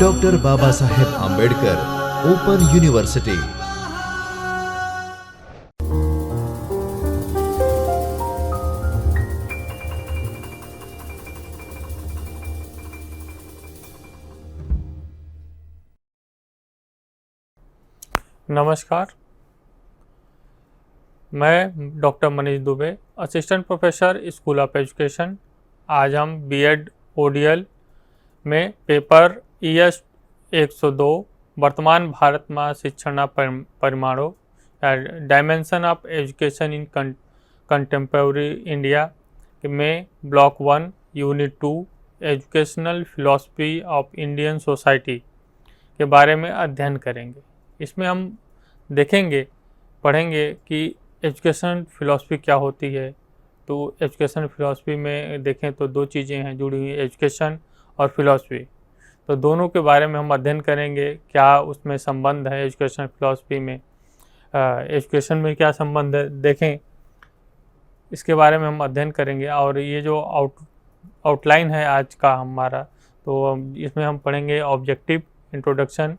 Doctor Baba Saheb Ambedkar open university. नमस्कार, मैं doctor Manish Dubey, assistant professor school of education. आज हम बीएड ओडीएल में पेपर ईएस 102 वर्तमान भारत में शिक्षण परिमाणों dimension of education in contemporary India में block 1 unit 2 educational philosophy of Indian society के बारे में अध्ययन करेंगे। इसमें हम देखेंगे, पढ़ेंगे कि एजुकेशन फ़िलॉसफी क्या होती है। तो एजुकेशन फ़िलॉसफी में देखें तो दो चीज़ें हैं जुड़ी हुई, एजुकेशन और फिलॉसफी। तो दोनों के बारे में हम अध्ययन करेंगे, क्या उसमें संबंध है एजुकेशन फ़िलॉसफी में, एजुकेशन में क्या संबंध है, देखें, इसके बारे में हम अध्ययन करेंगे। और ये जो आउटलाइन है आज का हमारा, तो इसमें हम पढ़ेंगे ऑब्जेक्टिव, इंट्रोडक्शन,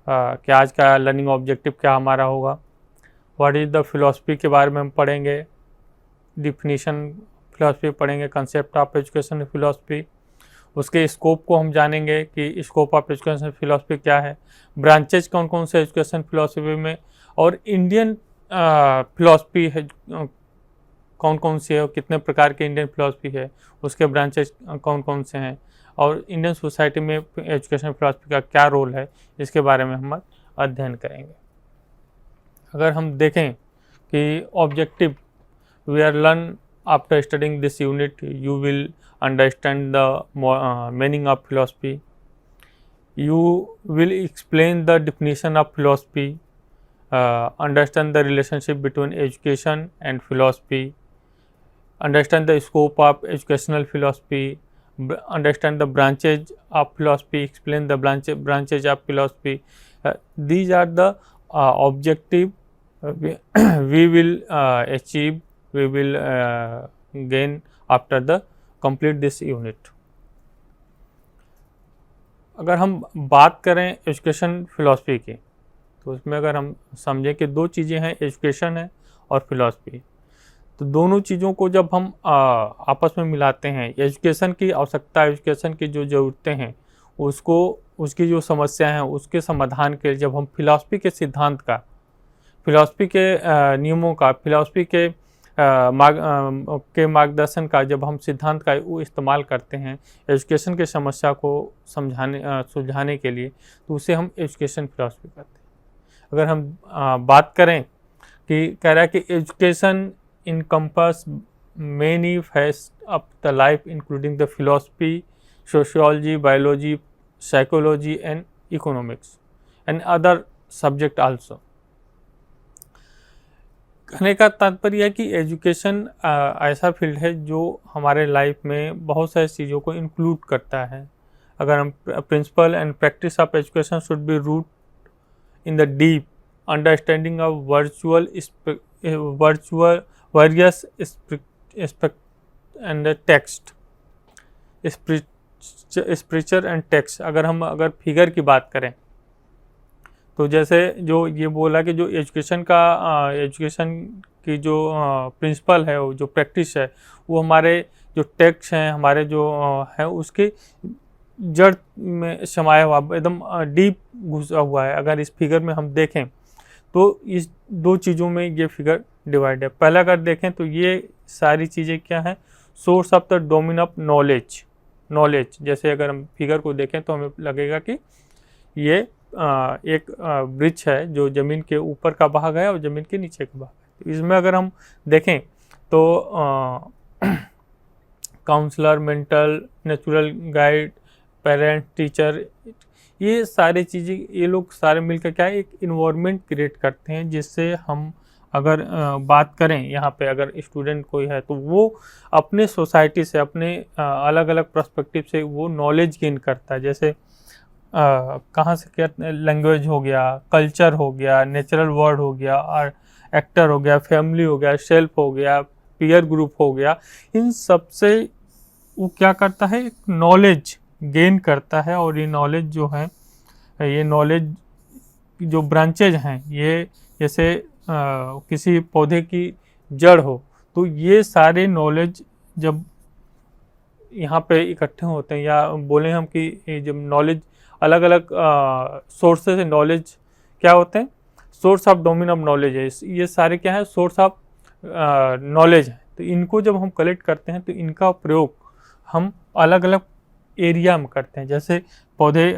कि आज का लर्निंग ऑब्जेक्टिव क्या हमारा होगा, व्हाट इज़ द फिलॉसफी के बारे में हम पढ़ेंगे, डिफिनीशन फिलॉसफी पढ़ेंगे, कंसेप्ट ऑफ एजुकेशन फिलॉसफी, उसके स्कोप को हम जानेंगे कि स्कोप ऑफ एजुकेशन फिलॉसफी क्या है, ब्रांचेज कौन कौन से एजुकेशन फिलॉसफी में, और इंडियन फिलॉसफी है कौन कौन सी है और कितने प्रकार के इंडियन फिलॉसफी है, उसके ब्रांचेज कौन कौन से हैं, और इंडियन सोसाइटी में एजुकेशन फिलॉसफी का क्या रोल है, इसके बारे में हम अध्ययन करेंगे। अगर हम देखें कि objective, we are learn after studying this unit you will understand the meaning of philosophy, you will explain the definition of philosophy, understand the relationship between education and philosophy, understand the scope of educational philosophy, understand the branches of philosophy, explain the branches of philosophy. These are the objective we will achieve, we will gain after the complete this unit. अगर हम बात करें education philosophy की, तो उसमें अगर हम समझें कि दो चीज़ें हैं, एजुकेशन है और फिलॉसफी। तो दोनों चीज़ों को जब हम आपस में मिलाते हैं, एजुकेशन की आवश्यकता, एजुकेशन की जो ज़रूरतें हैं, उसको, उसकी जो समस्या हैं, उसके समाधान के लिए जब हम फिलॉसफी के सिद्धांत का, फिलॉसफी के नियमों का, फिलॉसफी के मार्गदर्शन का जब हम सिद्धांत का वो इस्तेमाल करते हैं एजुकेशन के समस्या को समझाने सुलझाने के लिए, तो उसे हम एजुकेशन फिलॉसफी कहते हैं। अगर हम बात करें कि कह रहा है कि education encompass many facets of the life including the philosophy, sociology, biology, psychology and economics and other subject also। कहने का तात्पर्य है कि एजुकेशन ऐसा फील्ड है जो हमारे लाइफ में बहुत सारी चीज़ों को इंक्लूड करता है। अगर हम principle and practice of education should be root in the deep understanding of virtual various aspect and text, scripture and text. अगर फिगर की बात करें तो जैसे जो ये बोला कि जो एजुकेशन की जो प्रिंसिपल है, वो जो प्रैक्टिस है, वो हमारे जो टेक्स्ट हैं, हमारे जो है उसके जड़ में समाया हुआ, एकदम डीप घुसा हुआ है। अगर इस फिगर में हम देखें तो इस दो चीज़ों में ये फिगर डिवाइड है। पहला अगर देखें तो ये सारी चीज़ें क्या हैं, source of the domain of knowledge. जैसे अगर हम फिगर को देखें तो हमें लगेगा कि ये एक ब्रिज है जो ज़मीन के ऊपर का भाग है और ज़मीन के नीचे का भाग है। तो इसमें अगर हम देखें तो counsellor, mentor, natural guide, parent, teacher, ये सारी चीज़ें, ये लोग सारे मिलकर क्या है, एक इन्वायरमेंट क्रिएट करते हैं, जिससे हम अगर बात करें यहाँ पे, अगर स्टूडेंट कोई है तो वो अपने सोसाइटी से, अपने अलग अलग पर्सपेक्टिव से वो नॉलेज गेन करता है। जैसे कहाँ से क्या, लैंग्वेज हो गया, कल्चर हो गया, नेचुरल वर्ल्ड हो गया, और एक्टर हो गया, फैमिली हो गया, सेल्फ हो गया, पीयर ग्रुप हो गया। इन सब से वो क्या करता है, एक नॉलेज गेन करता है, और ये नॉलेज जो है, ये नॉलेज जो ब्रांचेज हैं, ये जैसे किसी पौधे की जड़ हो, तो ये सारे नॉलेज जब यहाँ पे इकट्ठे होते हैं, या बोले हम कि ये जब नॉलेज अलग अलग सोर्सेज से नॉलेज क्या होते हैं, source of domain of knowledge है, ये सारे क्या है, सोर्स ऑफ नॉलेज है। तो इनको जब हम कलेक्ट करते हैं तो इनका प्रयोग हम अलग अलग एरिया में करते हैं। जैसे पौधे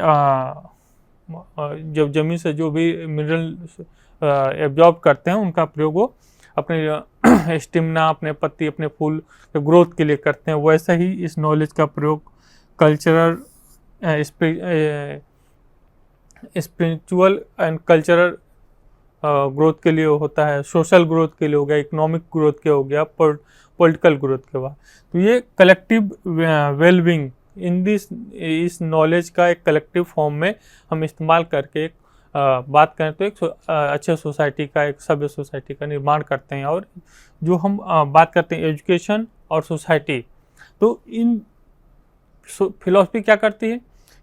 जब जमीन से जो भी मिनरल एब्जॉर्ब करते हैं, उनका प्रयोग वो अपने स्टिमना, अपने पत्ती, अपने फूल के ग्रोथ के लिए करते हैं। वैसा ही इस नॉलेज का प्रयोग cultural, spiritual and cultural growth के लिए होता है, सोशल ग्रोथ के लिए हो गया, इकोनॉमिक ग्रोथ के हो गया, पॉलिटिकल ग्रोथ के बाद। तो ये कलेक्टिव वेलबींग इन दिस, इस नॉलेज का एक कलेक्टिव फॉर्म में हम इस्तेमाल करके एक बात करें तो एक अच्छे सोसाइटी का, एक सभ्य सोसाइटी का निर्माण करते हैं। और जो हम बात करते हैं एजुकेशन और सोसाइटी, तो इन फिलॉसफी क्या करती है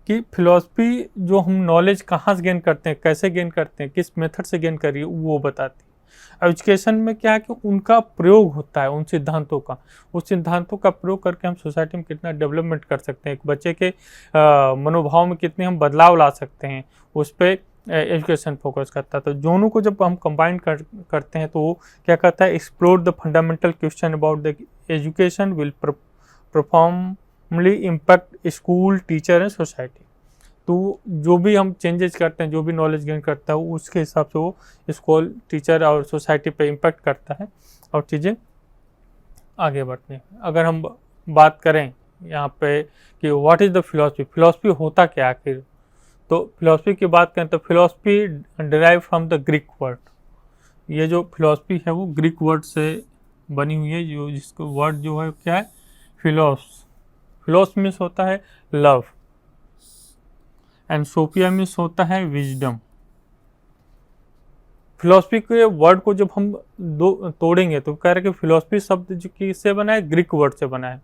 कि फिलॉसफी जो हम नॉलेज कहाँ से गेन करते हैं, कैसे गेन करते हैं, किस मेथड से गेन करिए, वो बताती है। एजुकेशन में क्या है कि उनका प्रयोग होता है, उन सिद्धांतों का, उस सिद्धांतों का प्रयोग करके हम सोसाइटी में कितना डेवलपमेंट कर सकते हैं, एक बच्चे के मनोभाव में कितने हम बदलाव ला सकते हैं, उस पर एजुकेशन फोकस करता है। तो दोनों को जब हम कंबाइन करते हैं तो वो क्या करता है, explore the fundamental question about the education will profoundly impact school, teacher and society. तो जो भी हम चेंजेस करते हैं, जो भी नॉलेज गेन करता है, उसके हिसाब से वो स्कूल, टीचर और सोसाइटी पे इम्पैक्ट करता है और चीज़ें आगे बढ़ती हैं। अगर हम बात करें यहाँ पे कि what is the philosophy, philosophy होता क्या आखिर, तो फिलॉसफी की बात करें तो philosophy derive from the Greek word. ये जो फिलॉसफी है वो ग्रीक वर्ड से बनी हुई है, जो जिसको वर्ड जो है क्या है, फिलोस मीन्स होता है लव, एंड सोफिया मीन्स होता है विजडम। फिलॉसफी के वर्ड को जब हम दो तोड़ेंगे तो कह रहे कि फिलॉसफी शब्द जो किससे बना है, ग्रीक वर्ड से बना है।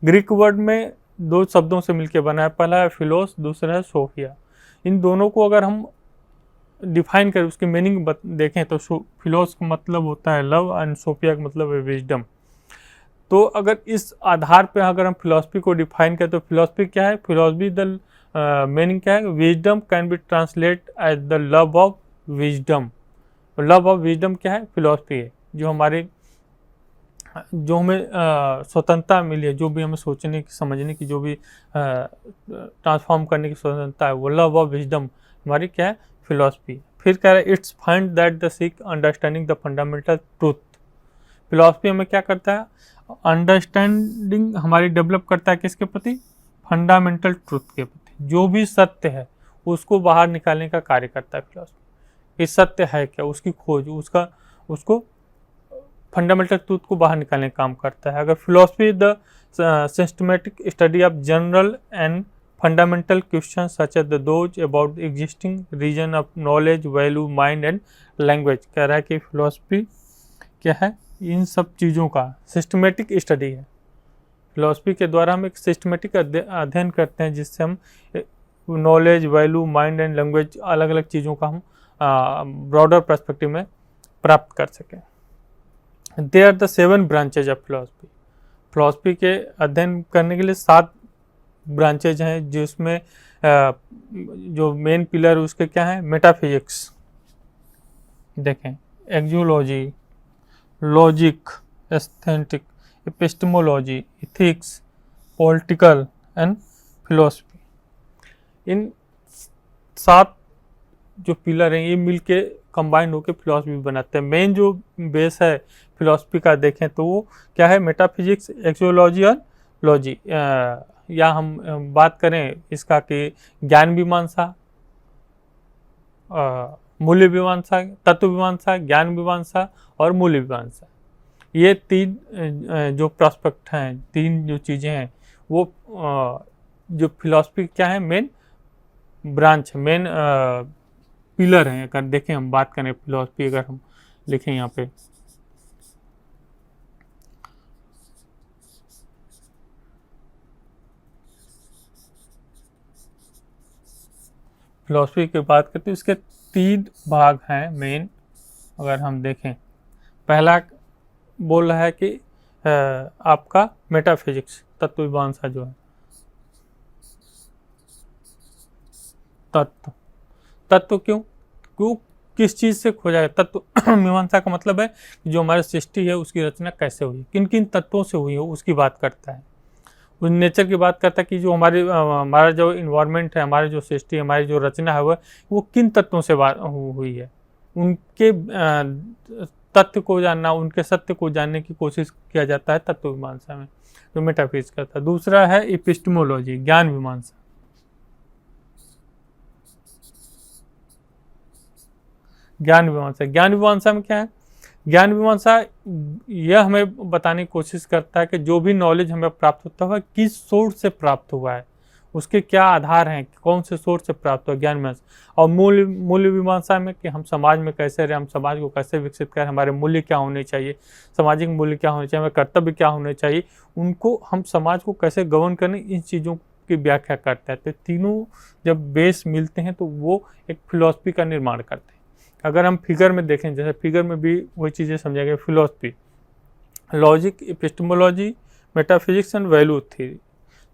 ग्रीक वर्ड में दो शब्दों से मिलकर बना है, पहला है फिलोस, दूसरा है सोफिया। इन दोनों को अगर हम डिफाइन करें, उसकी मीनिंग देखें तो फिलोस का मतलब होता है लव एंड सोफिया का मतलब है विजडम। तो अगर इस आधार पर अगर हम फिलॉसफी को डिफाइन करें तो फिलॉसफी क्या है, फिलॉसफी द मीनिंग क्या है, wisdom can be translate as the love of wisdom. Love of wisdom क्या है, फिलॉसफी है, जो हमारे, जो हमें स्वतंत्रता मिली है, जो भी हमें सोचने की, समझने की, जो भी ट्रांसफॉर्म करने की स्वतंत्रता है, वो लव ऑफ विजडम हमारी क्या है, फिलॉसफी। फिर कह रहे it's find that the seek understanding the fundamental truth. Philosophy हमें क्या करता है, अंडरस्टैंडिंग हमारी डेवलप करता है किसके प्रति, फंडामेंटल ट्रूथ के प्रति। जो भी सत्य है उसको बाहर निकालने का कार्य करता है फिलॉसफी। ये सत्य है क्या, उसकी खोज, उसको फंडामेंटल ट्रूथ को बाहर निकालने का काम करता है। अगर philosophy the systematic study of general and fundamental question such as the those about existing reason of knowledge, value, mind and language. कह रहा है कि फिलॉसफी क्या है, इन सब चीज़ों का सिस्टमेटिक स्टडी है। फिलॉसफी के द्वारा हम एक सिस्टमेटिक अध्ययन करते हैं, जिससे हम knowledge, value, mind and language, अलग अलग चीज़ों का हम ब्रॉडर पर्सपेक्टिव में प्राप्त कर सकें। They are the 7 branches of philosophy. Philosophy के अध्ययन करने के लिए 7 ब्रांचेज हैं, जिसमें जो मेन पिलर उसके क्या है, मेटाफिजिक्स, देखें, axiology, logic, aesthetic, epistemology, ethics, political and philosophy. इन 7 जो पिलर हैं ये मिलके कंबाइंड होकर फिलॉसफी बनाते हैं। मेन जो बेस है फिलॉसफी का देखें तो वो क्या है, मेटाफिजिक्स, एक्सियोलॉजी और लॉजी। या हम बात करें इसका कि ज्ञान मीमांसा, मूल्य मीमांसा, तत्व मीमांसा, ज्ञान मीमांसा और मूल्य मीमांसा। ये 3 जो प्रोस्पेक्ट हैं, 3 जो चीज़ें हैं, वो जो फिलॉसफी क्या है, मेन ब्रांच, मेन पिलर हैं। अगर देखें, हम बात करें फिलॉसफी, अगर हम लिखें यहाँ पे, फिलॉसफी की बात करते हैं इसके 3 भाग हैं मेन। अगर हम देखें, पहला बोल रहा है कि आपका मेटाफिजिक्स, तत्व मीमांसा जो है, तत्व क्यों क्यों किस चीज़ से खोजा है तत्व मीमांसा का मतलब है कि जो हमारी सृष्टि है उसकी रचना कैसे हुई, किन किन तत्वों से हुई है उसकी बात करता है। उस नेचर की बात करता है कि जो हमारा जो इन्वायरमेंट है, हमारी जो सृष्टि, हमारी जो रचना है वो किन तत्वों से हुई है। उनके तथ्य को जानना, उनके सत्य को जानने की कोशिश किया जाता है तत्व मीमांसा में, जो मेटाफिजिक्स करता है। दूसरा है एपिस्टेमोलॉजी, ज्ञान मीमांसा। ज्ञान मीमांसा में क्या है? ज्ञान मीमांसा यह हमें बताने की कोशिश करता है कि जो भी नॉलेज हमें प्राप्त होता है किस सोर्स से प्राप्त हुआ है, उसके क्या आधार हैं, कौन से सोर्स से प्राप्त हुआ, ज्ञान मीमांसा। और मूल्य मीमांसा में कि हम समाज में कैसे रहे, हम समाज को कैसे विकसित करें, हमारे मूल्य क्या होने चाहिए, सामाजिक मूल्य क्या होने चाहिए, हमारे कर्तव्य क्या होने चाहिए, उनको हम समाज को कैसे गवर्न करें, इन चीज़ों की व्याख्या करता है। तो तीनों जब बेस मिलते हैं तो वो एक फिलॉसफी का निर्माण करते हैं। अगर हम फिगर में देखें, जैसे फिगर में भी वही चीज़ें समझा गया, philosophy, logic, epistemology, metaphysics and value theory.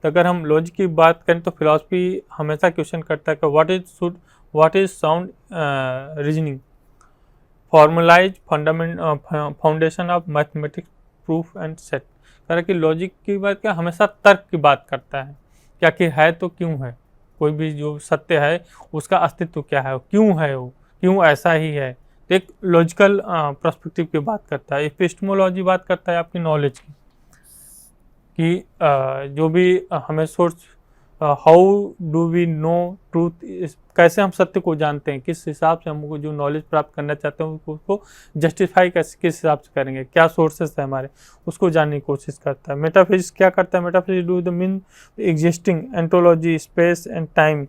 तो अगर हम लॉजिक की बात करें तो फिलॉसफी हमेशा क्वेश्चन करता है कि what is sound reasoning, formalise foundation of mathematics, proof and set. कह कि लॉजिक की बात क्या, हमेशा तर्क की बात करता है, क्या कि है तो क्यों है, कोई भी जो सत्य है उसका अस्तित्व क्या है, क्यों है वो, क्यों ऐसा ही है। तो एक लॉजिकल पर्सपेक्टिव की बात करता है। एपिस्टेमोलॉजी बात करता है आपकी नॉलेज की, कि जो भी हमें source, how do we know truth, कैसे हम सत्य को जानते हैं, किस हिसाब से हमको जो नॉलेज प्राप्त करना चाहते हैं उसको जस्टिफाई कैसे, किस हिसाब से करेंगे, क्या सोर्सेस है हमारे, उसको जानने की कोशिश करता है। मेटाफिजिक्स क्या करता है? Metaphysics do the mean existing ontology, space and time,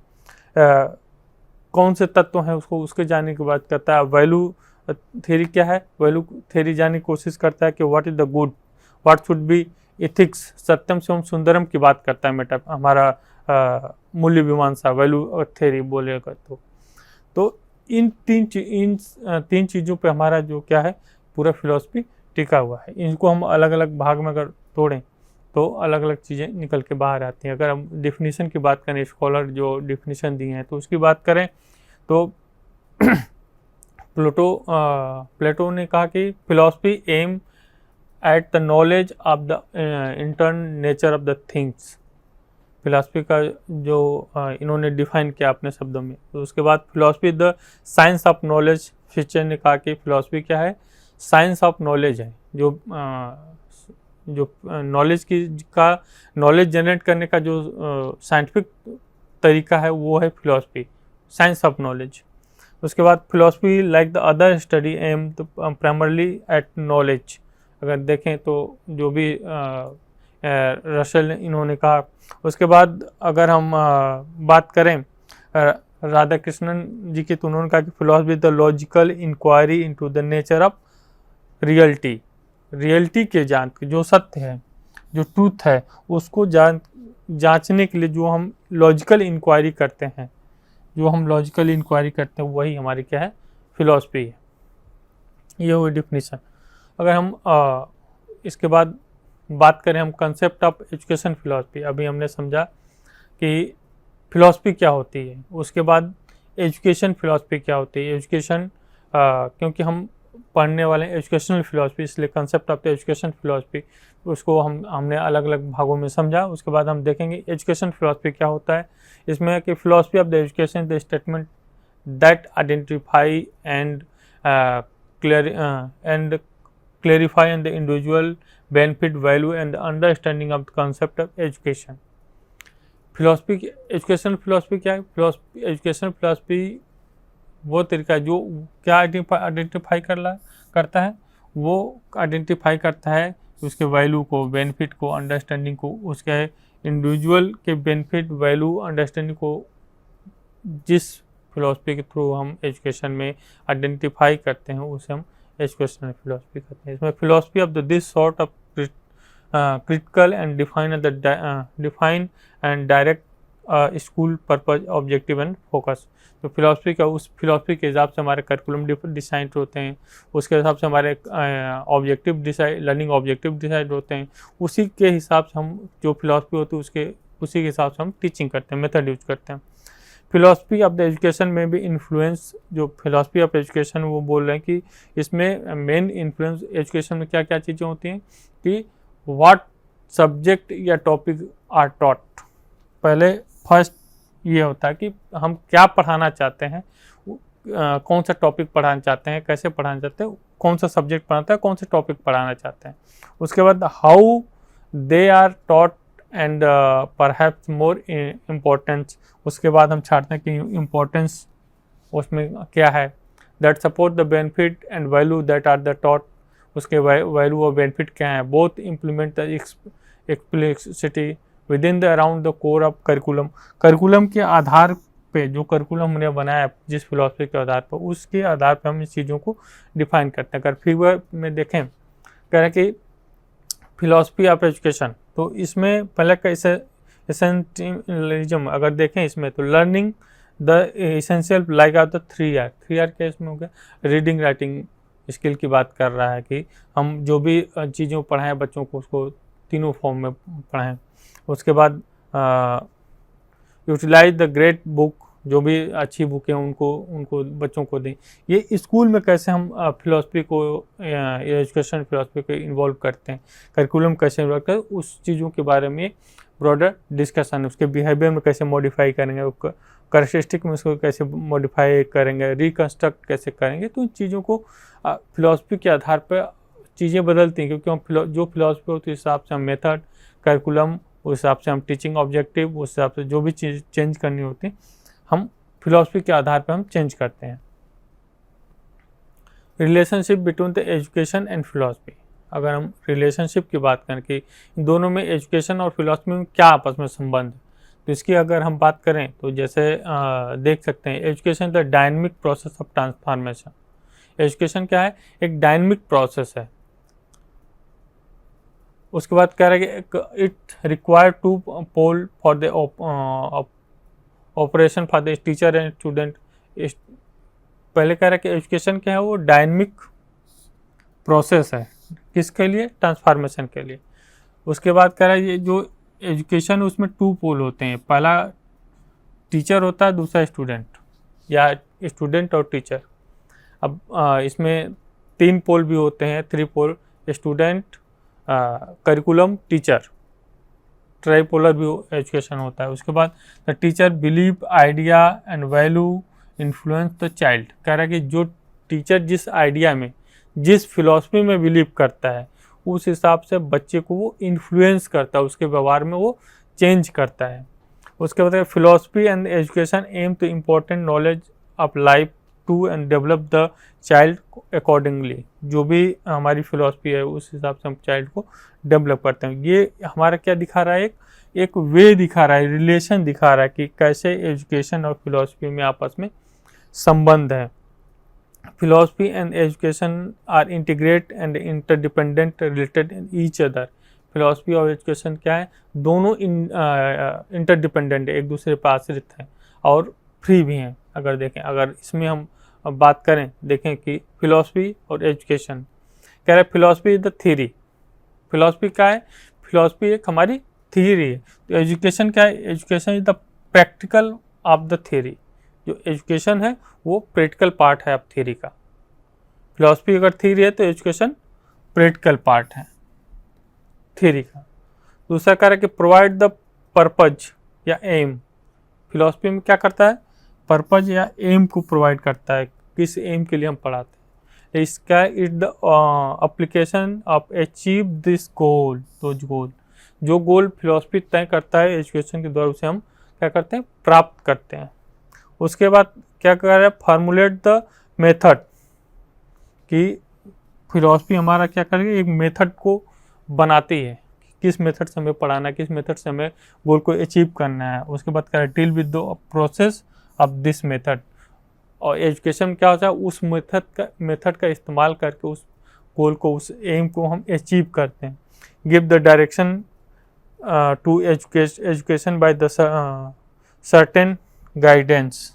कौन से तत्व हैं उसको, उसके जानने की बात करता है। वैल्यू थ्योरी क्या है? वैल्यू थ्योरी जानने की कोशिश करता है कि what is the good, what should be ethics, सत्यम से सुंदरम की बात करता है हमारा मूल्य मीमांसा, वैल्यू थ्योरी बोलेगा तो इन तीन चीज़ों पे हमारा जो क्या है पूरा फिलॉसफी टिका हुआ है। इनको हम अलग अलग भाग में अगर तोड़ें तो अलग अलग चीज़ें निकल के बाहर आती हैं। अगर हम डिफिनीशन की बात करें, स्कॉलर जो डिफिनीशन दिए हैं तो उसकी बात करें तो प्लेटो ने कहा कि philosophy aim at the knowledge of the intern nature of the things. Philosophy का जो इन्होंने डिफाइन किया अपने शब्दों में। तो उसके बाद philosophy the science of knowledge. Fisher ने कहा कि फिलॉसफी क्या है? साइंस ऑफ नॉलेज है, जो नॉलेज का नॉलेज जनरेट करने का जो साइंटिफिक तरीका है वो है फिलॉसफी, साइंस ऑफ नॉलेज। उसके बाद philosophy like the other study aim primarily at knowledge. अगर देखें तो जो भी रसेल ने इन्होंने कहा। उसके बाद अगर हम बात करें राधा कृष्णन जी की, तो उन्होंने कहा कि philosophy the logical inquiry into the nature of reality. Reality के जांच, जो सत्य है, जो ट्रूथ है, उसको जांचने के लिए जो हम लॉजिकल इंक्वायरी करते हैं, वही हमारी क्या है? फिलॉसफी है। ये हुई डिफिनीशन। अगर हम इसके बाद बात करें हम कंसेप्ट ऑफ एजुकेशन फिलॉसफी, अभी हमने समझा कि फिलॉसफी क्या होती है। उसके बाद एजुकेशन फिलॉसफी क्या होती है। एजुकेशन क्योंकि हम पढ़ने वाले एजुकेशनल फिलॉसफी, इसलिए concept of the education philosophy उसको हमने अलग अलग भागों में समझा। उसके बाद हम देखेंगे एजुकेशन फिलॉसफी क्या होता है। इसमें कि philosophy of the education the statement that identify and clarify and the individual benefit, value and the understanding of the concept of education. Philosophy, education philosophy क्या है? एजुकेशन फिलॉसफी वो तरीका है जो क्या आइडेंटिफाई करता है, वो आइडेंटिफाई करता है उसके वैल्यू को, बेनिफिट को, अंडरस्टैंडिंग को, उसके इंडिविजुअल के बेनिफिट, वैल्यू, अंडरस्टैंडिंग को जिस फिलॉसफी के थ्रू हम एजुकेशन में आइडेंटिफाई करते हैं उसे हम एजुकेशनल फिलॉसफी करते हैं। इसमें philosophy of this sort of critical and define and direct school purpose objective and focus. तो फिलॉसफी का उस फिलॉसफी के हिसाब से हमारे करिकुलम डिसाइड होते हैं, उसके हिसाब से हमारे objective decide learning objective decide होते हैं, उसी के हिसाब से हम जो फिलॉसफी होती है उसी के हिसाब से हम टीचिंग करते हैं, मेथड यूज करते हैं। फिलॉसफी ऑफ द एजुकेशन में भी इन्फ्लुएंस, जो फिलॉसफी ऑफ एजुकेशन वो बोल रहे हैं कि इसमें मेन इन्फ्लुएंस एजुकेशन में क्या क्या चीज़ें होती हैं कि व्हाट सब्जेक्ट या टॉपिक आर टॉट। पहले फर्स्ट ये होता है कि हम क्या पढ़ाना चाहते हैं, कौन सा टॉपिक पढ़ाना चाहते हैं, कैसे पढ़ाना चाहते हैं, कौन सा सब्जेक्ट पढ़ाता है, कौन से टॉपिक पढ़ाना चाहते हैं। उसके बाद how they are taught and perhaps more importance. उसके बाद हम छाटते हैं कि इम्पोर्टेंस उसमें क्या है, that support the benefit and value that are the taught. उसके वैल्यू और बेनिफिट क्या है, both implement the explicitly within the around the core of curriculum. Curriculum के आधार पे, जो करिकुलम हमने बनाया जिस फिलॉसफी के आधार पर, उसके आधार पर हम इस चीज़ों को डिफाइन करते हैं। अगर फिगर में देखें, कह रहे हैं कि फिलॉसफी ऑफ एजुकेशन, तो इसमें पहले का एसेंशियलिज्म अगर देखें इसमें, तो learning the essential like of the 3R। 3R क्या इसमें हो गया, रीडिंग राइटिंग स्किल की बात कर रहा है कि हम जो भी चीज़ों पढ़ाएं बच्चों को, उसको तीनों फॉर्म में पढ़ाएं। उसके बाद यूटिलाइज द ग्रेट बुक, जो भी अच्छी बुक है उनको बच्चों को दें। ये स्कूल में कैसे हम फिलॉसफी को, एजुकेशन फिलॉसफी को इन्वॉल्व करते हैं, करिकुलम कैसे इन्वॉल्व करते हैं, उस चीज़ों के बारे में ब्रॉडर डिस्कशन है। उसके बिहेवियर में कैसे मॉडिफाई करेंगे, कैरेक्टरिस्टिक में उसको कैसे मॉडिफाई करेंगे, रिकन्स्ट्रक्ट कैसे करेंगे। तो इन चीज़ों को फिलॉसफी के आधार पर चीज़ें बदलती हैं, क्योंकि हम जो फिलॉसफी होती है उस हिसाब से हम मेथड, करिकुलम, उस हिसाब से हम टीचिंग ऑब्जेक्टिव, उस हिसाब से जो भी चीज़ चेंज करनी होती है हम फिलॉसफी के आधार पर हम चेंज करते हैं। Relationship between the education and philosophy, अगर हम रिलेशनशिप की बात करें कि इन दोनों में, एजुकेशन और फिलॉसफी में क्या आपस में संबंध है, तो इसकी अगर हम बात करें तो जैसे देख सकते हैं, education the dynamic process of transformation. Education क्या है, एक डायनेमिक प्रोसेस है। उसके बाद कह रहा है कि it require to poll for the operation for the teacher and student. पहले कह रहा है कि एजुकेशन क्या है, वो डायनेमिक प्रोसेस है, किसके लिए, ट्रांसफॉर्मेशन के लिए। उसके बाद कह रहा है ये जो एजुकेशन उसमें 2 पोल होते हैं, पहला टीचर होता है, दूसरा स्टूडेंट, या स्टूडेंट और टीचर। अब इसमें 3 पोल भी होते हैं, 3 पोल, स्टूडेंट, करिकुलम, टीचर, ट्राइपोलर भी एजुकेशन होता है। उसके बाद the teacher believe idea and value influence the child. कह रहा है कि जो टीचर जिस आइडिया में, जिस फिलॉसफी में बिलीव करता है, उस हिसाब से बच्चे को वो इन्फ्लुएंस करता है, उसके व्यवहार में वो चेंज करता है। उसके बाद philosophy and education aim to important knowledge of life to and develop the child accordingly. जो भी हमारी फिलॉसफी है उस हिसाब से हम चाइल्ड को डेवलप करते हैं। ये हमारा क्या दिखा रहा है, एक वे दिखा रहा है, रिलेशन दिखा रहा है कि कैसे एजुकेशन और फिलॉसफी में आपस में संबंध है। Philosophy and education are integrate and interdependent related in each other. Philosophy और एजुकेशन क्या है, दोनों इंटरडिपेंडेंट है, एक दूसरे पर आश्रित हैं और फ्री भी हैं। अगर देखें, अगर इसमें हम बात करें, देखें कि फिलॉसफी और एजुकेशन, कह रहे philosophy is the theory. Philosophy क्या है, फिलॉसफी एक हमारी थ्योरी है। तो एजुकेशन क्या है, education is the practical of the theory. जो एजुकेशन है वो प्रैक्टिकल पार्ट है अब थ्योरी का। फिलॉसफी अगर थ्योरी है तो एजुकेशन प्रैक्टिकल पार्ट है थ्योरी का। दूसरा कह रहा है कि प्रोवाइड द पर्पज या एम। फिलॉसफी में क्या करता है, पर्पज या एम को प्रोवाइड करता है, किस एम के लिए हम पढ़ाते हैं। इसका it the application of achieve this goal. तो जो गोल फिलॉसफी तय करता है एजुकेशन के द्वारा, उसे हम क्या करते हैं, प्राप्त करते हैं। उसके बाद क्या कर रहा है, फार्मूलेट द मेथड, कि फिलॉसफी हमारा क्या करेगी, एक मेथड को बनाती है, किस मेथड से हमें पढ़ाना है, किस मेथड से हमें गोल को अचीव करना है। उसके बाद क्या है, deal with the process of this method. और एजुकेशन क्या होता है, उस मेथड का इस्तेमाल करके उस गोल को, उस एम को हम अचीव करते हैं। Give the direction to education by the certain guidance,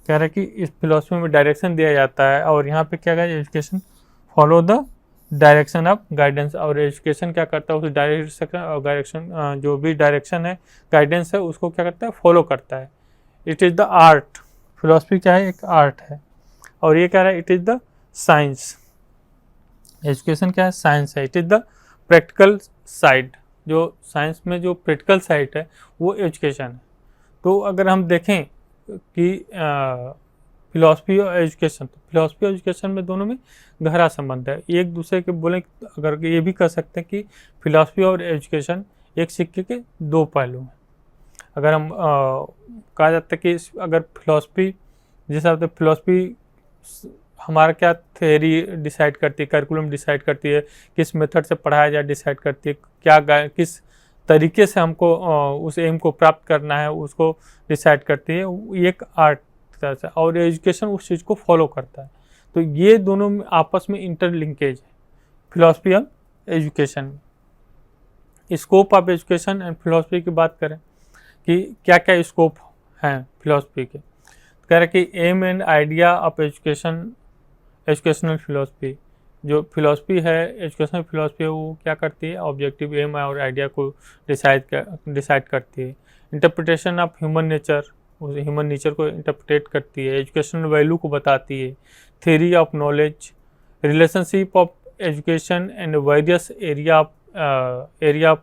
कह रहा है कि इस फिलोसफी में डायरेक्शन दिया जाता है, और यहाँ पे क्या कहा, education follow the direction of guidance, और एजुकेशन क्या करता है, उस डायरेक्शन जो भी डायरेक्शन है, गाइडेंस है, उसको क्या करता है, फॉलो करता है। It is the art, philosophy क्या है, एक आर्ट है। और ये कह रहा है it is the science, education क्या है, साइंस है। It is the practical side, जो साइंस में जो प्रैक्टिकल साइड है वो एजुकेशन है। तो अगर हम देखें कि फिलॉसफी और एजुकेशन, तो फिलॉसफी और एजुकेशन में दोनों में गहरा संबंध है, एक दूसरे के बोलें, अगर ये भी कह सकते हैं कि फिलॉसफी और एजुकेशन एक सिक्के के दो पहलू हैं। अगर हम कहा जाता है कि अगर फिलॉसफी, जिस हिसाब से फिलॉसफी हमारा क्या थ्योरी डिसाइड करती है, करिकुलम डिसाइड करती है, किस मेथड से पढ़ाया जाए डिसाइड करती है, किस तरीके से हमको उस एम को प्राप्त करना है उसको डिसाइड करती है, ये एक आर्ट तरह से, और एजुकेशन उस चीज़ को फॉलो करता है। तो ये दोनों में आपस में इंटरलिंकेज है, फिलॉसफी और education. Scope of education and philosophy की बात करें कि क्या क्या स्कोप हैं फिलॉसफी के, कह रहे कि aim and idea of education, educational philosophy, जो फिलॉसफी है, एजुकेशनल फिलॉसफी है, वो क्या करती है, ऑब्जेक्टिव एम और आइडिया को डिसाइड करती है। इंटरप्रिटेशन ऑफ ह्यूमन नेचर, उस ह्यूमन नेचर को इंटरप्रेट करती है। एजुकेशनल वैल्यू को बताती है। Theory of knowledge, relationship of education and various area of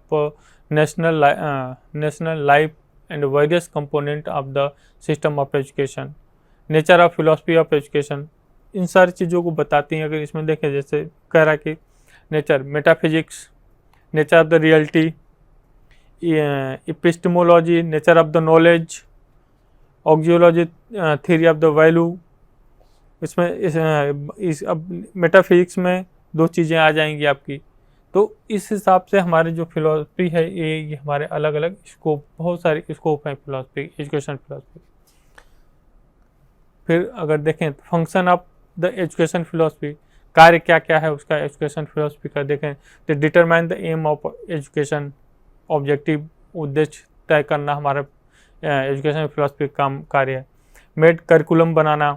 national life and various component of the system of education. Nature of philosophy of education, इन सारी चीज़ों को बताती हैं। अगर इसमें देखें, जैसे कह रहा है कि nature, metaphysics, nature of the reality, epistemology, nature of the knowledge, axiology, theory of the value. इसमें अब मेटाफिजिक्स में दो चीज़ें आ जाएंगी आपकी। तो इस हिसाब से हमारे जो फिलॉसफी है ये हमारे अलग अलग स्कोप, बहुत सारे स्कोप हैं फिलॉसफी, एजुकेशन फिलॉसफी। फिर अगर देखें तो function of the education philosophy, कार्य क्या क्या है उसका एजुकेशन फिलॉसफी का, देखें तो determine the aim of education, objective, उद्देश्य तय करना हमारा एजुकेशन फिलॉसफी का कार्य है। मेड करिकुलम बनाना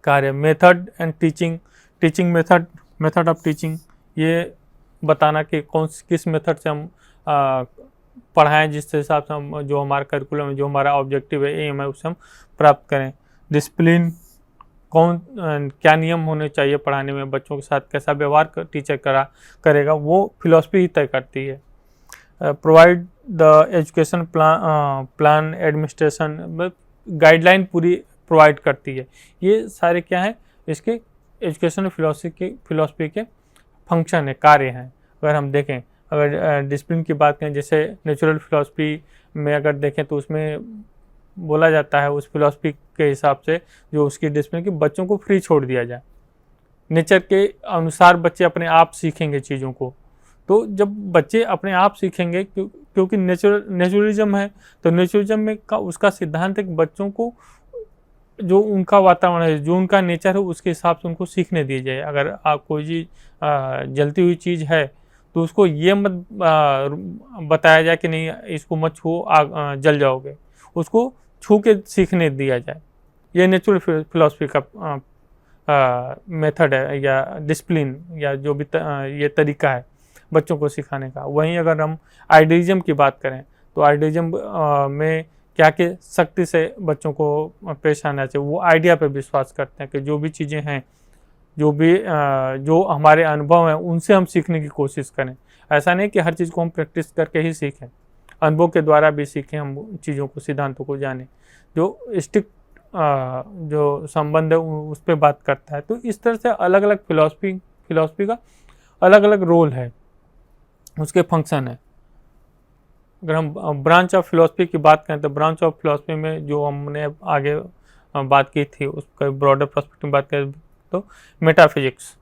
कार्य। Method and teaching method of teaching, ये बताना कि किस मेथड से हम पढ़ाएं, जिस हिसाब से हम जो हमारा करिकुलम है, जो हमारा ऑब्जेक्टिव है, एम है, उसे हम प्राप्त करें। डिसिप्लिन, क्या नियम होने चाहिए पढ़ाने में, बच्चों के साथ कैसा व्यवहार टीचर करेगा, वो फिलॉसफी ही तय करती है। Provide the education plan administration, guideline पूरी प्रोवाइड करती है। ये सारे क्या है, इसके एजुकेशन फिलॉसफी के फंक्शन है, कार्य हैं। अगर हम देखें, अगर डिसिप्लिन की बात करें, जैसे नेचुरल फिलॉसफी में अगर देखें तो उसमें बोला जाता है उस फिलॉसफी के हिसाब से, जो उसकी डिसिप्लिन की, बच्चों को फ्री छोड़ दिया जाए, नेचर के अनुसार बच्चे अपने आप सीखेंगे चीज़ों को। तो जब बच्चे अपने आप सीखेंगे, क्योंकि नेचुरलिज्म है, तो नेचुरलिज्म में उसका सिद्धांत है कि बच्चों को जो उनका वातावरण है, जो उनका नेचर है, उसके हिसाब से उनको सीखने दी जाए। अगर आप कोई चीज़ जलती हुई चीज़ है तो उसको ये मत बताया जाए कि नहीं इसको मत छू, जल जाओगे, उसको छू के सीखने दिया जाए। ये नेचुरल फिलॉसफी का मेथड है, या डिसिप्लिन, या जो भी ये तरीका है बच्चों को सिखाने का। वहीं अगर हम आइडियलिज्म की बात करें तो आइडियलिज्म में क्या कि सख्ती से बच्चों को पेश आना चाहिए। वो आइडिया पे विश्वास करते हैं कि जो भी चीज़ें हैं, जो हमारे अनुभव हैं, उनसे हम सीखने की कोशिश करें। ऐसा नहीं कि हर चीज़ को हम प्रैक्टिस करके ही सीखें, अनुभव के द्वारा भी सीखें, हम चीज़ों को, सिद्धांतों को जानें। जो स्टिक जो संबंध है उस पर बात करता है। तो इस तरह से अलग अलग फिलॉसफी का अलग अलग रोल है, उसके फंक्शन है। अगर हम ब्रांच ऑफ फिलॉसफी की बात करें तो ब्रांच ऑफ फिलॉसफी में जो हमने आगे बात की थी, उसका ब्रॉडर पर्सपेक्टिव में बात करें तो metaphysics,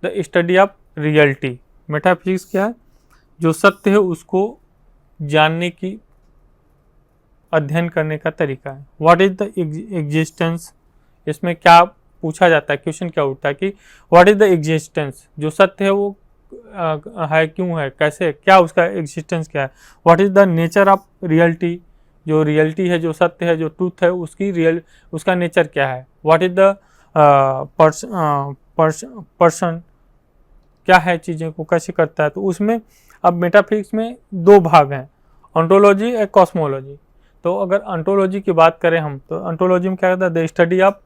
the study of reality. Metaphysics क्या है, जो सत्य है उसको जानने की, अध्ययन करने का तरीका है। व्हाट इज द एग्जिस्टेंस, इसमें क्या पूछा जाता है, क्वेश्चन क्या उठता है कि व्हाट इज द एग्जिस्टेंस, जो सत्य है वो है, क्यों है, कैसे, क्या उसका एग्जिस्टेंस क्या है। What is the nature of reality, जो रियलिटी है, जो सत्य है, जो ट्रूथ है, उसका नेचर क्या है, व्हाट इज द पर्सन, क्या है, चीज़ें को कैसे करता है। तो उसमें अब मेटाफिजिक्स में दो भाग हैं, ऑन्टोलॉजी और कॉस्मोलॉजी। तो अगर ऑन्टोलॉजी की बात करें हम, तो ऑन्टोलॉजी में क्या कहता है, the study of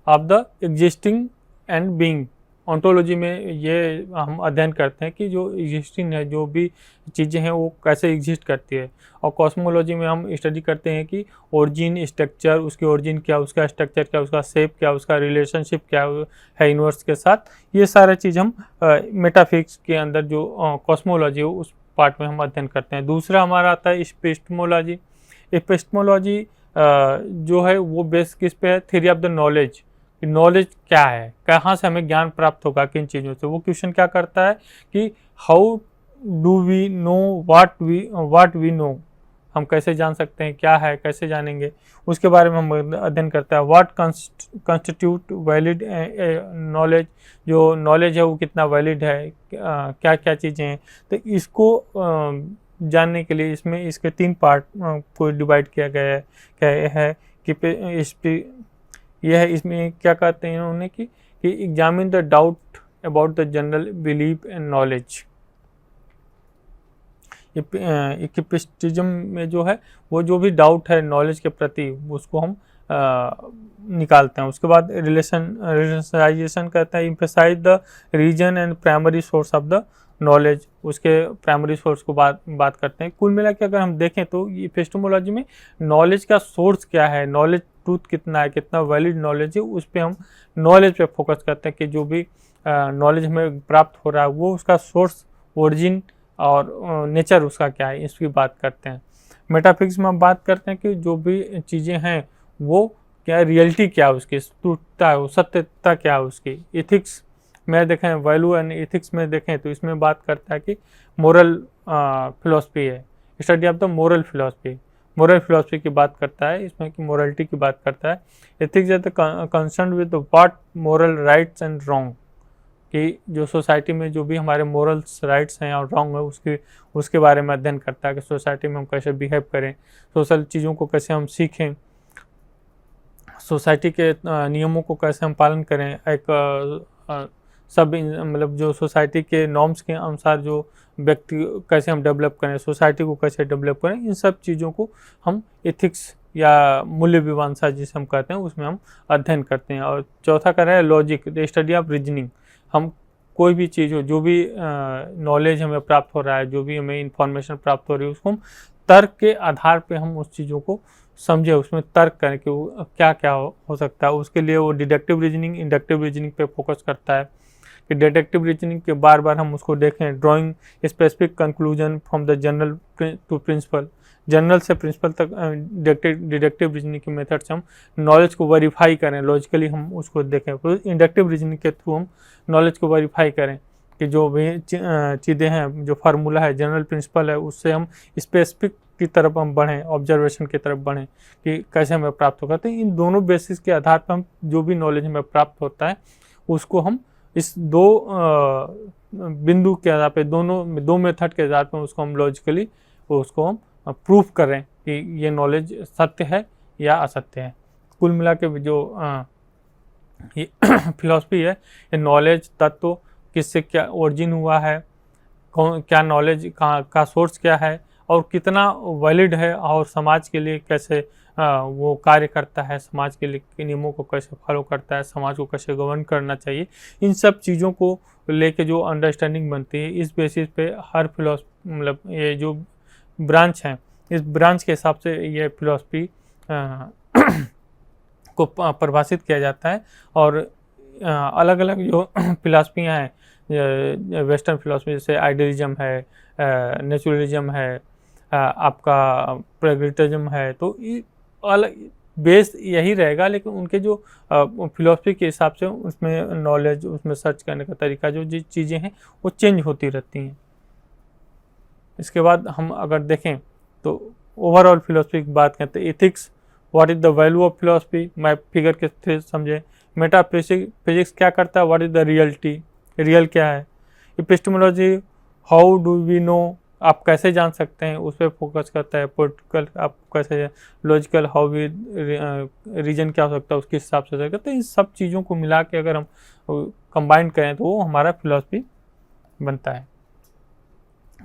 the existing and being. Ontology में ये हम अध्ययन करते हैं कि जो एग्जिस्टिंग है, जो भी चीज़ें हैं वो कैसे एग्जिस्ट करती है। और कॉस्मोलॉजी में हम स्टडी करते हैं कि ओरिजिन, स्ट्रक्चर, उसकी ओरिजिन क्या, उसका स्ट्रक्चर क्या, उसका शेप क्या, उसका रिलेशनशिप क्या है यूनिवर्स के साथ। ये सारा चीज़ हम मेटाफिजिक्स के अंदर जो कॉस्मोलॉजी है उस पार्ट में हम अध्ययन करते हैं। दूसरा हमारा आता है एपिस्टेमोलॉजी। एपिस्टेमोलॉजी जो है वो बेस किस पे है, theory of the knowledge. Knowledge क्या है, कहाँ से हमें ज्ञान प्राप्त होगा, किन चीज़ों से। वो क्वेश्चन क्या करता है कि how do we know what we know, हम कैसे जान सकते हैं, क्या है, कैसे जानेंगे, उसके बारे में हम अध्ययन करते हैं। व्हाट कंस्टिट्यूट वैलिड नॉलेज, जो नॉलेज है वो कितना वैलिड है, क्या क्या चीज़ें हैं। तो इसको जानने के लिए इसमें इसके 3 पार्ट को डिवाइड किया गया है कि यह है, इसमें क्या कहते हैं इन्होंने कि examine the doubt about the general belief and knowledge. इक्विपिस्टिज्म में जो है वो जो भी डाउट है नॉलेज के प्रति उसको हम निकालते हैं। उसके बाद रिलेशनलाइजेशन कहता है, emphasise the reason and primary source of the knowledge, उसके प्राइमरी सोर्स को बात करते हैं। कुल मिला के अगर हम देखें तो एपिस्टेमोलॉजी में नॉलेज का सोर्स क्या है, नॉलेज ट्रूथ कितना है, कितना वैलिड नॉलेज है, उस पर हम नॉलेज पे फोकस करते हैं कि जो भी नॉलेज हमें प्राप्त हो रहा है वो उसका सोर्स, ओरिजिन और नेचर उसका क्या है, इसकी बात करते हैं। मेटाफिजिक्स में हम बात करते हैं कि जो भी चीज़ें हैं वो क्या, रियलिटी क्या है उसकी, ट्रूथता है, सत्यता क्या है उसकी। इथिक्स में देखें, वैल्यू एंड इथिक्स में देखें तो इसमें बात करता है कि मोरल फिलॉसफी है, study of the moral philosophy. Moral philosophy की बात करता है इसमें कि मोरलिटी की बात करता है। Ethics is concern with what moral rights and wrong, कि जो सोसाइटी में जो भी हमारे मोरल्स राइट्स हैं और रॉन्ग है उसके बारे में अध्ययन करता है कि सोसाइटी में हम कैसे बिहेव करें, सोशल चीज़ों को कैसे हम सीखें, सोसाइटी के नियमों को कैसे हम पालन करें, एक सब मतलब जो सोसाइटी के नॉर्म्स के अनुसार जो व्यक्ति कैसे हम डेवलप करें, सोसाइटी को कैसे डेवलप करें, इन सब चीज़ों को हम एथिक्स या मूल्य मीमांसा जिसे हम कहते हैं उसमें हम अध्ययन करते हैं। और चौथा कर रहा है logic, the study of reasoning. हम कोई भी चीज़ हो, जो भी नॉलेज हमें प्राप्त हो रहा है, जो भी हमें इंफॉर्मेशन प्राप्त हो रही है, उसको हम तर्क के आधार पे हम उस चीज़ों को समझे, उसमें तर्क करें कि वो क्या क्या हो सकता है। उसके लिए वो डिडक्टिव रीजनिंग, इंडक्टिव रीजनिंग पे फोकस करता है कि डिडक्टिव रीजनिंग के बार बार हम उसको देखें, drawing specific conclusion from the general to principle, general से प्रिंसिपल तक डिडक्टिव रीजनिंग के मेथड से हम नॉलेज को वेरीफाई करें, लॉजिकली हम उसको देखें। तो इंडक्टिव रीजनिंग के थ्रू हम नॉलेज को वेरीफाई करें कि जो भी चीज़ें हैं, जो फार्मूला है, जनरल प्रिंसिपल है, उससे हम स्पेसिफिक की तरफ हम बढ़ें, ऑब्जर्वेशन की तरफ बढ़ें कि कैसे हमें प्राप्त होगा। तो इन दोनों बेसिस के आधार पर हम जो भी नॉलेज हमें प्राप्त होता है उसको हम इस दो बिंदु के आधार पे, दो मेथड के आधार पर उसको हम लॉजिकली उसको हम प्रूफ करें कि ये नॉलेज सत्य है या असत्य है। कुल मिला के जो ये फिलॉसफी है, ये नॉलेज तत्व किससे क्या ओरिजिन हुआ है, क्या नॉलेज का सोर्स क्या है और कितना वैलिड है, और समाज के लिए कैसे वो कार्य करता है, समाज के लिए नियमों को कैसे फॉलो करता है, समाज को कैसे गवर्न करना चाहिए, इन सब चीज़ों को लेके जो अंडरस्टैंडिंग बनती है, इस बेसिस पे हर फिलॉसफी मतलब ये जो ब्रांच हैं, इस ब्रांच के हिसाब से ये फिलॉसफी को परिभाषित किया जाता है। और अलग अलग जो फिलॉसफियाँ हैं, वेस्टर्न फिलॉसफी जैसे आइडियलिज्म है, नेचुरलिज्म है, आपका प्रैग्मेटिज्म है, तो अलग बेस यही रहेगा, लेकिन उनके जो फिलॉसफी के हिसाब से उसमें नॉलेज, उसमें सर्च करने का तरीका, जो चीज़ें हैं वो चेंज होती रहती हैं। इसके बाद हम अगर देखें तो ओवरऑल फिलॉसफी की बात करते हैं, ethics, what is the value of philosophy, मैं फिगर के थ्रू समझे। मेटाफिजिक्स क्या करता है, what is the reality, real क्या है। Epistemology, how do we know आप कैसे जान सकते हैं उस पर फोकस करता है। पॉलिटिकल आप कैसे, लॉजिकल हाउ वी रीजन क्या हो सकता है उसके हिसाब से करता है। तो इन सब चीज़ों को मिला के अगर हम कंबाइन करें तो वो हमारा फिलॉसफी बनता है।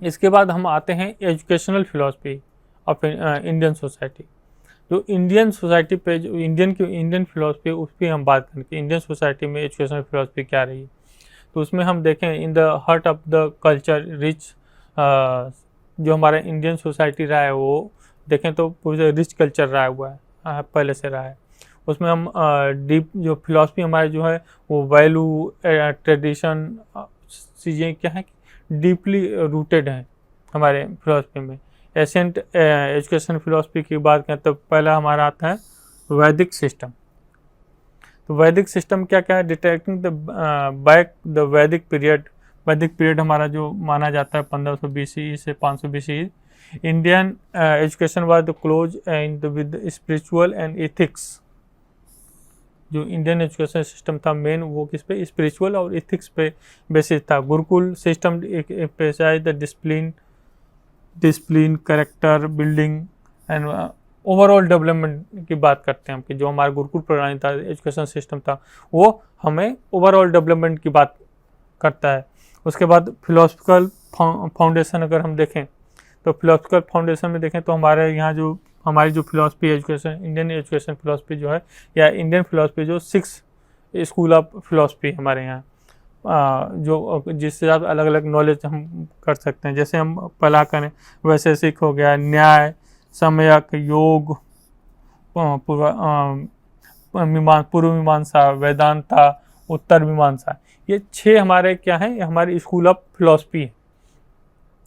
इसके बाद हम आते हैं educational philosophy of Indian society. जो इंडियन सोसाइटी पे जो इंडियन फिलॉसफी उस पर हम बात करेंगे, इंडियन सोसाइटी में एजुकेशनल फिलॉसफी क्या रही है। तो उसमें हम देखें in the heart of the culture rich, जो हमारा इंडियन सोसाइटी रहा है वो देखें तो पूरे रिच कल्चर रहा हुआ है, पहले से रहा है। उसमें हम डीप जो फिलॉसफी हमारी जो है वो वैल्यू, ट्रेडिशन, चीज़ें क्या है डीपली रूटेड हैं हमारे फिलॉसफी में। एशियंट एजुकेशन फिलॉसफी की बात करें तो पहला हमारा आता है वैदिक सिस्टम। तो वैदिक सिस्टम क्या क्या है, डिटेक्टिंग द बैक द वैदिक पीरियड। वैदिक पीरियड हमारा जो माना जाता है 1500 BCE से 500 BCE। Indian education was the close and with spiritual and ethics. जो इंडियन एजुकेशन सिस्टम था मेन वो किस पे, स्पिरिचुअल और एथिक्स पे बेसिस था। Gurukul system emphasise the discipline, character building and overall development की बात करते हैं हम कि जो हमारा गुरुकुल प्रणाली था, एजुकेशन सिस्टम था, वो हमें ओवरऑल डेवलपमेंट की बात करता है। उसके बाद फिलोसफिकल फाउंडेशन अगर हम देखें तो फिलोसफिकल फाउंडेशन में देखें तो हमारे यहाँ जो हमारी जो philosophy education, Indian education philosophy जो है या इंडियन फिलोसफी जो 6 स्कूल ऑफ फिलोसफी हमारे यहाँ, जो जिससे आप अलग अलग नॉलेज हम कर सकते हैं। जैसे हम पढ़ा करें वैशेषिक हो गया, न्याय, सम्यक, योग, पूर्व मीमांसा, वेदांता, उत्तर मीमांसा, ये 6 हमारे क्या हैं, हमारे स्कूल ऑफ फिलोसफी है।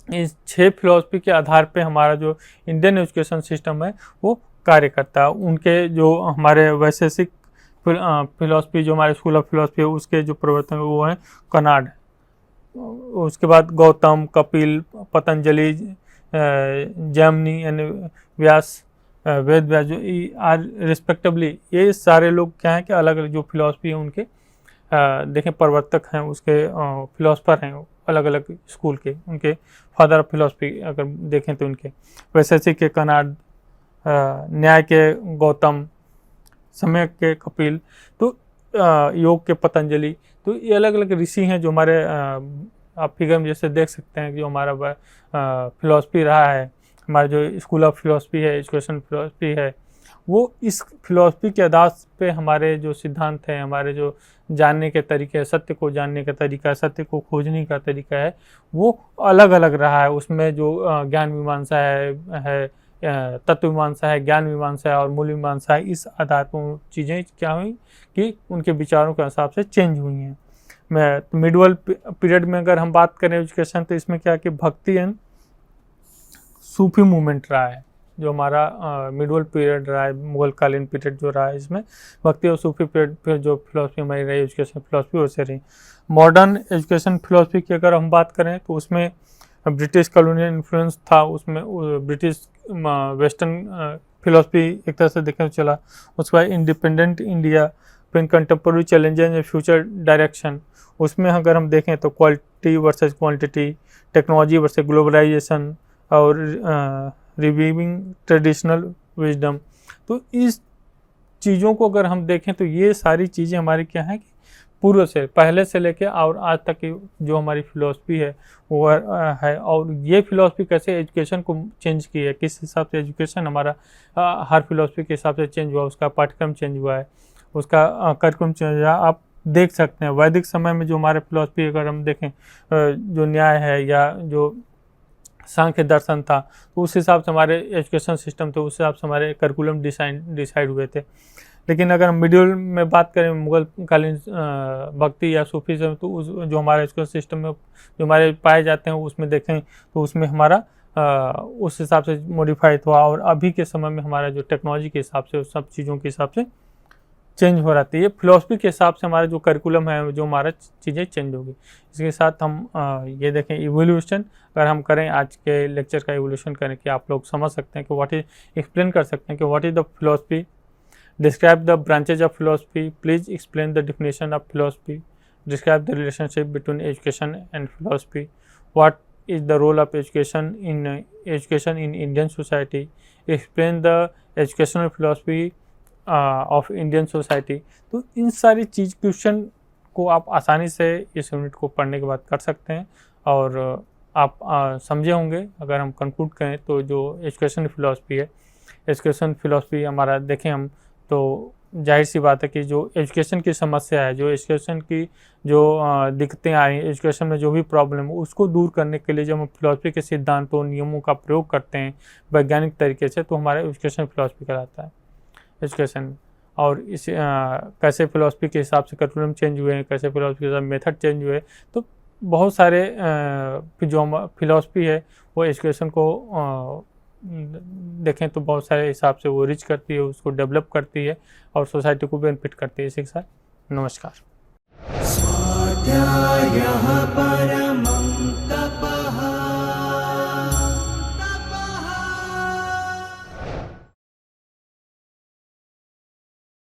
इस 6 फिलोसफी के आधार पे हमारा जो इंडियन एजुकेशन सिस्टम है वो कार्य करता है। उनके जो हमारे वैशेषिक फिलोसफी जो हमारे स्कूल ऑफ फिलोसफी है उसके जो प्रवर्तक वो हैं कनाड। उसके बाद गौतम, कपिल, पतंजलि, जैमिनी यानी व्यास, वेद व्यास, जो आर रिस्पेक्टिवली ये सारे लोग क्या हैं कि अलग अलग जो फिलोसफी है उनके देखें प्रवर्तक हैं, उसके फिलोसफर हैं अलग अलग स्कूल के, उनके फादर ऑफ फिलोसफी अगर देखें तो उनके वैशेषिक के कनाड, न्याय के गौतम, सम्यक के कपिल, तो योग के पतंजलि। तो ये अलग अलग ऋषि हैं जो हमारे आप फिगर में जैसे देख सकते हैं कि जो हमारा फिलोसफी रहा है, हमारा जो स्कूल ऑफ फिलोसफी है, एजुकेशन फिलोसफी है, वो इस फिलोसफी के आधार पे हमारे जो सिद्धांत हैं, हमारे जो जानने के तरीके, सत्य को जानने का तरीका, सत्य को खोजने का तरीका है, वो अलग अलग रहा है। उसमें जो ज्ञान मीमांसा है, तत्व मीमांसा है, ज्ञान मीमांसा है और मूल मीमांसा है, इस आधार पर चीज़ें क्या हुई कि उनके विचारों के हिसाब से चेंज हुई हैं। मिडवल पीरियड में अगर हम बात करें एजुकेशन तो इसमें क्या कि भक्ति एंड सूफी मूवमेंट रहा है। जो हमारा मिडवल पीरियड रहा है, मुगल कालीन पीरियड जो रहा है, इसमें भक्ति और सूफी पीरियड फिर जो फिलोसफी हमारी रही एजुकेशन फिलोसफी वैसे रही। मॉडर्न एजुकेशन फिलोसफी की अगर हम बात करें तो उसमें ब्रिटिश कॉलोनियल इन्फ्लुएंस था, उसमें ब्रिटिश वेस्टर्न फिलोसफी एक तरह से देखने को चला। उसके बाद इंडिपेंडेंट इंडिया, फिर contemporary challenges and future direction, उसमें अगर हम देखें तो quality versus quantity, technology versus globalisation और रिवीविंग ट्रेडिशनल विजडम। तो इस चीज़ों को अगर हम देखें तो ये सारी चीज़ें हमारी क्या है कि पूर्व से पहले से लेके और आज तक की जो हमारी फिलॉसफी है वो है। और ये फिलॉसफी कैसे एजुकेशन को चेंज की है, किस हिसाब से एजुकेशन हमारा हर फिलॉसफी के हिसाब से चेंज हुआ, उसका पाठ्यक्रम चेंज हुआ है, उसका करिकुलम चेंज हुआ। आप देख सकते हैं वैदिक समय में जो हमारे फिलॉसफी अगर हम देखें जो न्याय है या जो सांख्य दर्शन था, तो उस हिसाब से हमारे एजुकेशन सिस्टम थे, उस हिसाब से हमारे करिकुलम डिसाइड हुए थे। लेकिन अगर हम मिडिल में बात करें मुगल कालीन भक्ति या सूफीज़म, तो उस जो हमारे एजुकेशन सिस्टम में जो हमारे पाए जाते हैं उसमें देखें तो उसमें हमारा उस हिसाब से मॉडिफाइड हुआ। और अभी के समय में हमारा जो टेक्नोलॉजी के हिसाब से, उस सब चीज़ों के हिसाब से चेंज हो रहा है। ये फिलॉसफी के हिसाब से हमारा जो करिकुलम है, जो हमारा चीज़ें चेंज होगी। इसके साथ हम ये देखें इवोल्यूशन अगर हम करें, आज के लेक्चर का इवोल्यूशन करें कि आप लोग समझ सकते हैं कि व्हाट इज, एक्सप्लेन कर सकते हैं कि what is the philosophy, describe the branches of philosophy, please explain the definition of philosophy, describe the relationship between education and philosophy, what is the role of education in Indian society, explain the educational philosophy of Indian society। तो इन सारी चीज़ question को आप आसानी से इस unit को पढ़ने के बाद कर सकते हैं और आप समझे होंगे। अगर हम कंक्लूड करें तो जो एजुकेशन फ़िलासफ़ी है, एजुकेशन फ़िलासफ़ी हमारा देखें हम तो जाहिर सी बात है कि जो एजुकेशन की समस्या है, जो एजुकेशन की जो दिक्कतें आई, एजुकेशन में जो भी प्रॉब्लम है उसको दूर करने के लिए जब हम फ़िलासफ़ी के सिद्धांतों नियमों का प्रयोग करते हैं वैज्ञानिक तरीके से, तो हमारा एजुकेशन फ़िलासफ़ी कहलाता है एजुकेशन। और इस कैसे फ़िलासफ़ी के हिसाब से करिकुलम चेंज हुए हैं, कैसे फ़िलासफ़ी के हिसाब मेथड चेंज हुए, तो बहुत सारे जो फ़िलासफ़ी है वो एजुकेशन को देखें तो बहुत सारे हिसाब से वो रिच करती है, उसको डेवलप करती है और सोसाइटी को बेनिफिट करती है। इसी के साथ नमस्कार। स्वाध्यायः परमम्।